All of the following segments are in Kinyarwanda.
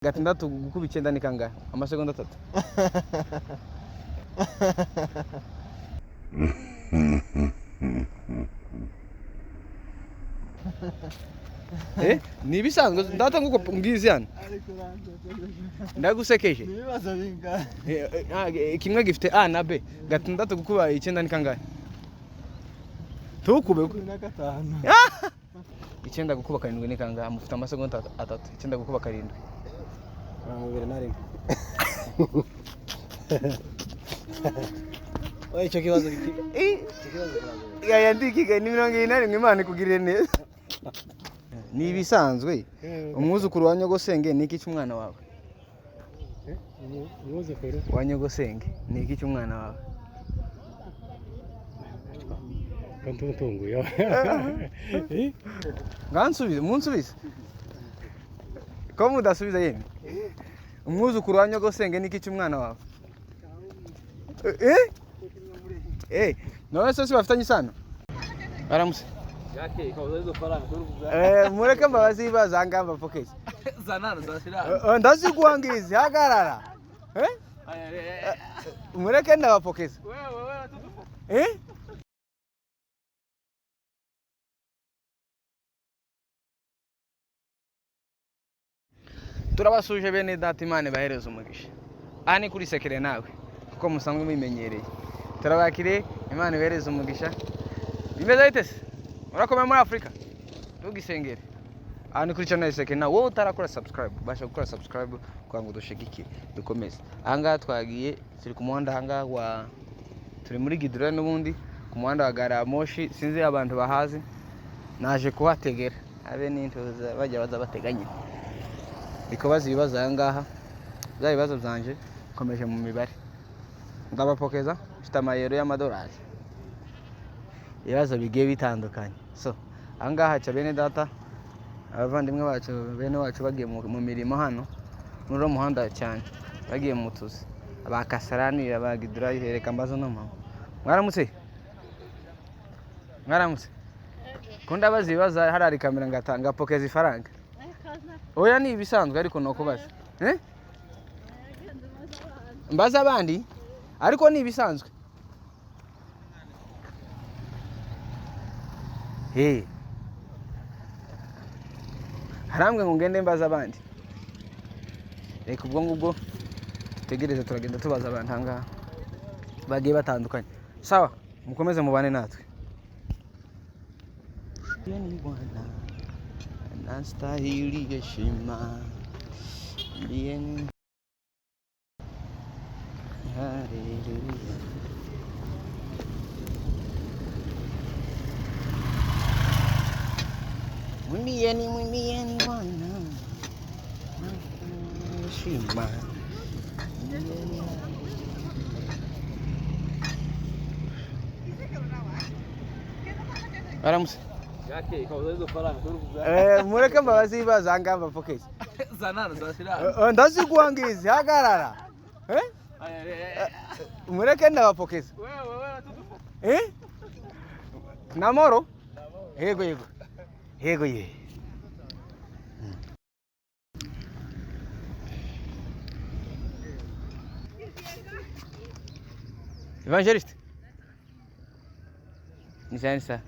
Gatandatu gukuba icyenda ni kangahe? Amasegonda 3. Ni ibisanzwe ndata nguko ngizi yani. Ndagusekeje. Nibaza binga. Kimwe gifite A na B. Gatandatu gukuba icyenda ni kangahe? Tukube na 5. Icyenda gukuba 7 ni kangahe? Mufite amasegonda 3. Icyenda gukuba 7. 21. Oye cyo kibazo giti. Yandikike ni 21 Imana ikugirire neza. Ni ibisanzwe. Umwuzukuru wa Nyogosenge ni iki cy'umwana wawe? Umwuzukuru wa Nyogosenge ni iki cy'umwana wawe? Kantuntungu yo. Ngansubize, munsubize. Ko mudasubiza yene. Umwuzukuru wa Nyogosenge ni iki cy'umwana wawe? Nawe se bafitanye isano? Baramuse. Yake ikabuzo faranga Mureke mbabazi ibaza ngamba fokesi. Zanana zashira. Ndaziguhangize hagarara. Mureke ndabapokeza. Wewe tutufu. Turabasuje bene data Imana bahereza umugisha. Ani kuri sekere nawe kuko musanzwe mumenyereye. Turabakire Imana bahereza umugisha. Bimeze bite se? Urakomeye muri Afrika? Tugisengere. Ani kuri channel sekere nawe wowe utarakora subscribe, basha gukora subscribe kugira ngo dushigikire dukomeze. Anga twagiye turi ku muhanda hanga wa turi muri Gidura n'ubundi ku muhanda wa Garamoshi sinzi abantu bahazi. Naje kuhategera abe n'intoza bajya baza bateganye. Ikobaza ibibazo ahangaha bya bibazo byanje komeje mu mibare ndabapokeza mfite amayero y'amadolari ibibazo bigiye bitandukanye so ahangaha cha bene data abavandimwe bacu bene wacu bagiye mu mirimo hano muri muhanda cyane bagiye mu tuzi abakasarani abagidura yereka mbazo no mama mwaramutse kunda bazi ibibazo harari kamera ngatanga pokeza ifaranga. Oya ni ibisanzwe ariko no kubaza. Mbaza abandi ariko ni ibisanzwe. Harambwe ngo ngende mbaza abandi. Reka ubwo ngubwo tutegereze turagenda tubaza abantu hanga bagiye batandukanye. Sawa mukomeze mubane natwe. Nastahili heshima bien haleluya mwimbieni Bwana heshima Baramuse Yake ikabuzo faranga mureke mbabazi ibaza ngamba fokesi. Zanana zashira. Ndaziguhangize hagarara. Mureke ndabapokeza. Wewe tutufu. Namoro? Yego. Evangelist. Nisanisa.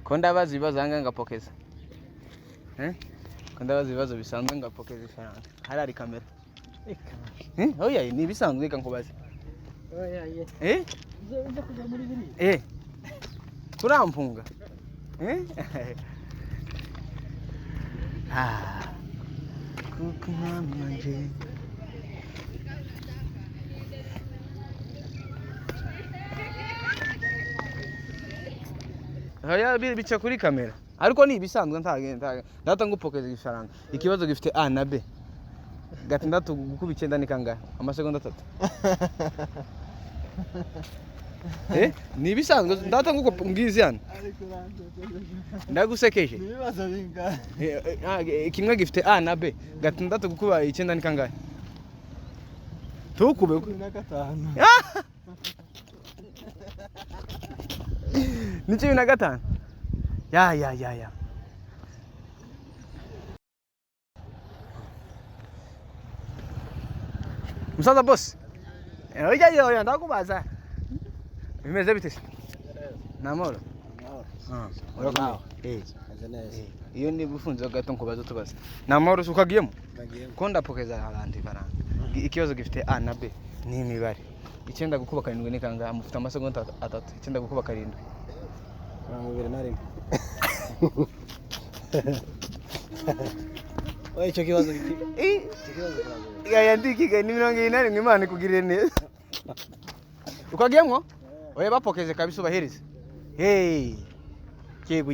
Konda bazi ibibazo anga ngapokeza. Konda bazi ibibazo bisanzwe ngapokeza ifaranga. Harari kamera. Oya ni bisanzwe kankubaza. Oya Nzo kuja muri biri. Turampunga. Kukumanje. Haya bica kuri kamera. Ariko ni ibisanzwe ntagenda. Data ngupokeza ifaranga. Ikibazo gifite A na B. Gatandatu gukuba icyenda ni kangahe? Amasegonda 3. Ni ibisanzwe data nguko ngizi yani. Ndagusekeje. Nibaza binga. Kimwe gifite A na B. Gatandatu gukuba icyenda ni kangahe? Tukube na 5. Ni 15. Ya. Musaza boss. Oya ndakubaza. Bimeze bite? Namoro. Urakomeye. Iyo ni bufunze gato nkubaza tubaza. Namoro ukagiyemo? Ko ndapokeza abandi baranga. Ikibazo gifite A na B ni imibare. 9 gukuba 7 ni kanga mufite amasegonda 3. 9 gukuba 7. 21. Oya icyo kibazo yandikike ni 40 Imana ikugirire neza. Ukagiyemo? Oya bapokeze kabisa ubahereze. Hey. Yego.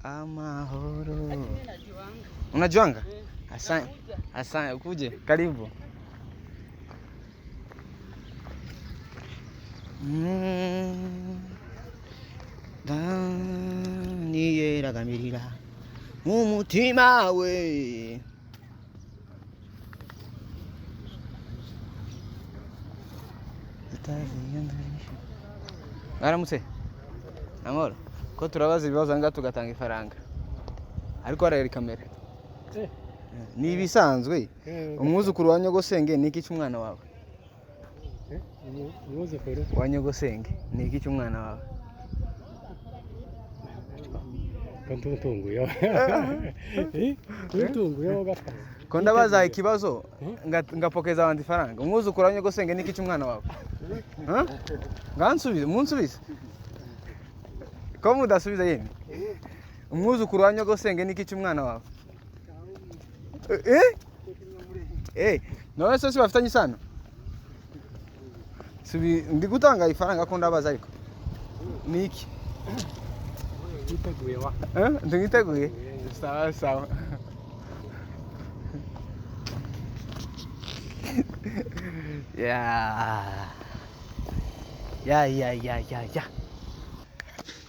Amahoro. Unajuanga? Asante ukuje. Karibu. Daniela Gamirira. Umutima we. Aramutse. Amoro. Ko turabaza ibibazo nga tugatanga ifaranga. Ariko arayeri kamera. Ni bisanzwe. Umwuzukuru wa Nyogosenge niki cy'umwana wawe? Umwuzukuru wa Nyogosenge niki cy'umwana wawe? Kantunguye. Kantunguye gafana. Ko ndabaza ikibazo ngapokeza abandi faranga. Umwuzukuru wa Nyogosenge niki cy'umwana wawe? Ngansubize, munsubize. Ko mudasubiza yene? Umwuzukuru wa Nyogosenge niki cy'umwana wawe? No eso si bafitanye isano. Subi ndi gutanga ifaranga ko ndabaza ariko. Niki? Yiteguye wa. Nditeguye. Sawa. Yeah.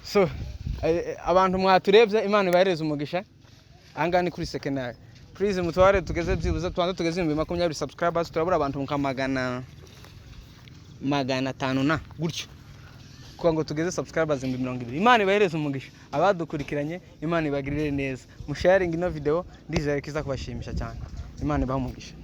So, abantu mwaturebye Imana ibahereze umugisha. Angani kuri secondary. Please mutware tugeze byibuze twanze tugeze 20 subscribers turabura abantu mukamagana 500 na gutyo. Kuko ngo tugeze subscribers 20. Imana ibahereze umugisha. Abadukurikiranye Imana ibagirire neza. Mu sharing ino video ndizere kiza kubashimisha cyane. Imana ibahe umugisha.